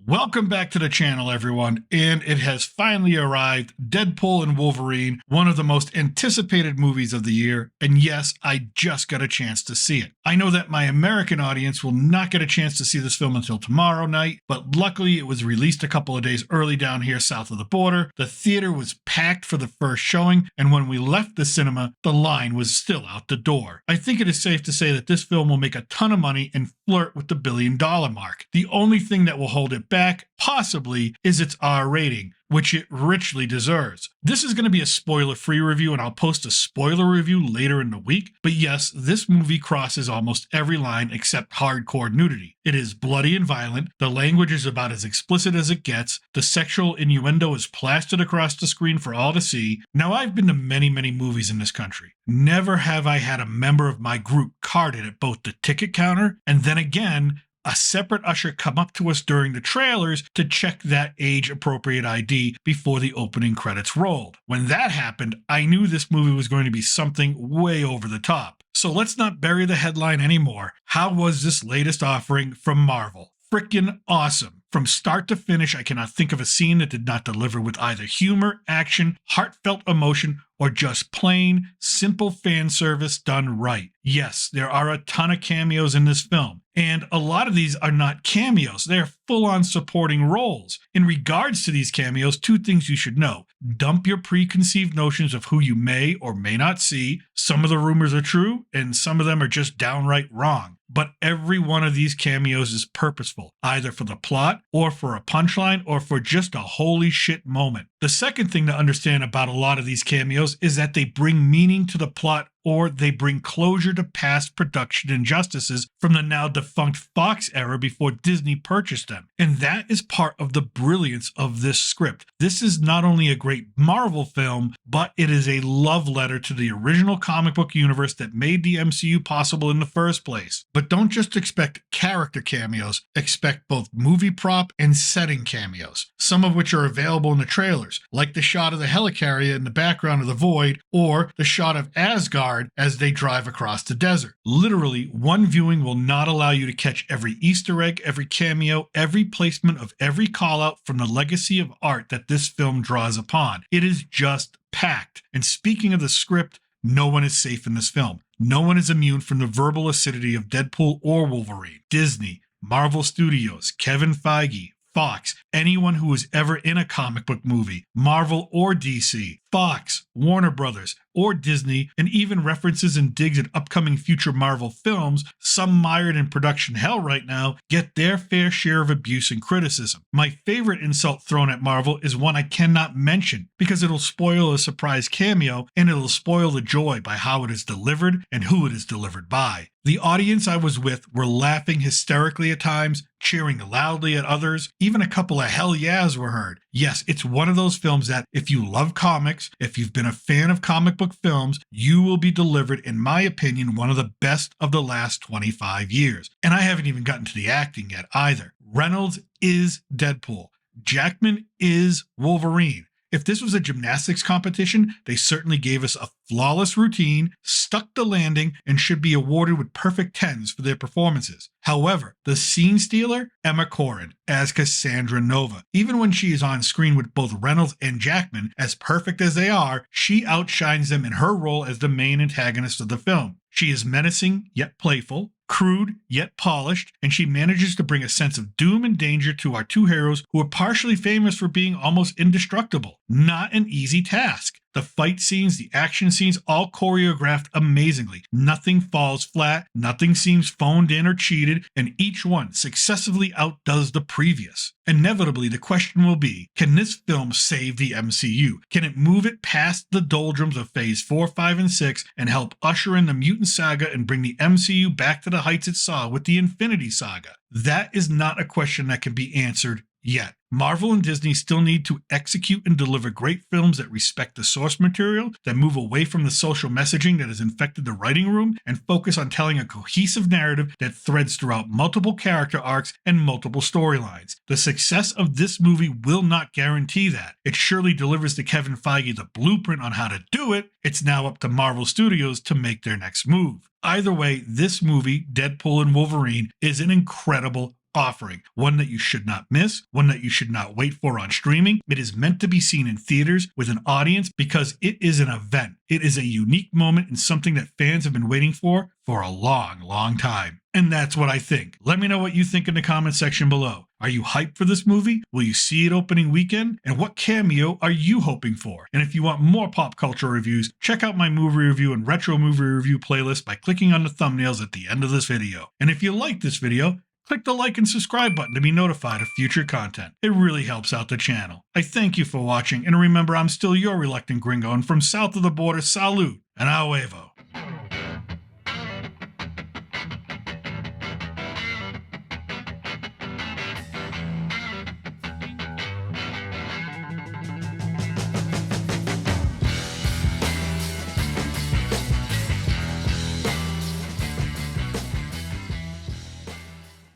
Welcome back to the channel, everyone, and it has finally arrived, Deadpool and Wolverine, one of the most anticipated movies of the year, and yes, I just got a chance to see it. I know that my American audience will not get a chance to see this film until tomorrow night, but luckily it was released a couple of days early down here south of the border. The theater was packed for the first showing, and when we left the cinema, the line was still out the door. I think it is safe to say that this film will make a ton of money and flirt with the $1 billion mark. The only thing that will hold it back, possibly, is its R rating, which it richly deserves. This is going to be a spoiler-free review, and I'll post a spoiler review later in the week, but yes, this movie crosses almost every line except hardcore nudity. It is bloody and violent, the language is about as explicit as it gets, the sexual innuendo is plastered across the screen for all to see. Now, I've been to many movies in this country. Never have I had a member of my group carded at both the ticket counter and then again, a separate usher come up to us during the trailers to check that age-appropriate ID before the opening credits rolled. When that happened, I knew this movie was going to be something way over the top. So let's not bury the headline anymore. How was this latest offering from Marvel? Frickin' awesome. From start to finish, I cannot think of a scene that did not deliver with either humor, action, heartfelt emotion, or just plain, simple fan service done right. Yes, there are a ton of cameos in this film, and a lot of these are not cameos, they're full-on supporting roles. In regards to these cameos, two things you should know. Dump your preconceived notions of who you may or may not see. Some of the rumors are true, and some of them are just downright wrong. But every one of these cameos is purposeful, either for the plot, or for a punchline, or for just a holy shit moment. The second thing to understand about a lot of these cameos is that they bring meaning to the plot, or they bring closure to past production injustices from the now defunct Fox era before Disney purchased them. And that is part of the brilliance of this script. This is not only a great Marvel film, but it is a love letter to the original comic book universe that made the MCU possible in the first place. But don't just expect character cameos, expect both movie prop and setting cameos, some of which are available in the trailers, like the shot of the helicarrier in the background of the Void, or the shot of Asgard as they drive across the desert. Literally, one viewing will not allow you to catch every Easter egg, every cameo, every placement of every call-out from the legacy of art that this film draws upon. It is just packed. And speaking of the script, no one is safe in this film. No one is immune from the verbal acidity of Deadpool or Wolverine. Disney, Marvel Studios, Kevin Feige, Fox, anyone who was ever in a comic book movie, Marvel or DC, Fox, Warner Brothers, or Disney, and even references and digs at upcoming future Marvel films, some mired in production hell right now, get their fair share of abuse and criticism. My favorite insult thrown at Marvel is one I cannot mention, because it'll spoil a surprise cameo, and it'll spoil the joy by how it is delivered and who it is delivered by. The audience I was with were laughing hysterically at times, cheering loudly at others, even a couple of hell yeahs were heard. Yes, it's one of those films that, if you love comics, if you've been a fan of comic book films, you will be delivered, in my opinion, one of the best of the last 25 years. And I haven't even gotten to the acting yet either. Reynolds is Deadpool. Jackman is Wolverine. If this was a gymnastics competition, they certainly gave us a flawless routine, stuck the landing, and should be awarded with perfect 10s for their performances. However, the scene stealer, Emma Corrin, as Cassandra Nova. Even when she is on screen with both Reynolds and Jackman, as perfect as they are, she outshines them in her role as the main antagonist of the film. She is menacing, yet playful, crude, yet polished, and she manages to bring a sense of doom and danger to our two heroes who are partially famous for being almost indestructible. Not an easy task. The fight scenes, the action scenes, all choreographed amazingly. Nothing falls flat, nothing seems phoned in or cheated, and each one successively outdoes the previous. Inevitably, the question will be, can this film save the MCU? Can it move it past the doldrums of Phase 4, 5, and 6 and help usher in the Mutant Saga and bring the MCU back to the heights it saw with the Infinity Saga? That is not a question that can be answered yet. Marvel and Disney still need to execute and deliver great films that respect the source material, that move away from the social messaging that has infected the writing room, and focus on telling a cohesive narrative that threads throughout multiple character arcs and multiple storylines. The success of this movie will not guarantee that. It surely delivers to Kevin Feige the blueprint on how to do it. It's now up to Marvel Studios to make their next move. Either way, this movie, Deadpool and Wolverine, is an incredible offering. One that you should not miss, one that you should not wait for on streaming. It is meant to be seen in theaters with an audience because it is an event. It is a unique moment and something that fans have been waiting for a long, long time. And that's what I think. Let me know what you think in the comment section below. Are you hyped for this movie? Will you see it opening weekend? And what cameo are you hoping for? And if you want more pop culture reviews, check out my movie review and retro movie review playlist by clicking on the thumbnails at the end of this video. And if you like this video, click the like and subscribe button to be notified of future content. It really helps out the channel. I thank you for watching, and remember, I'm still your reluctant gringo, and from south of the border, salute and a huevo.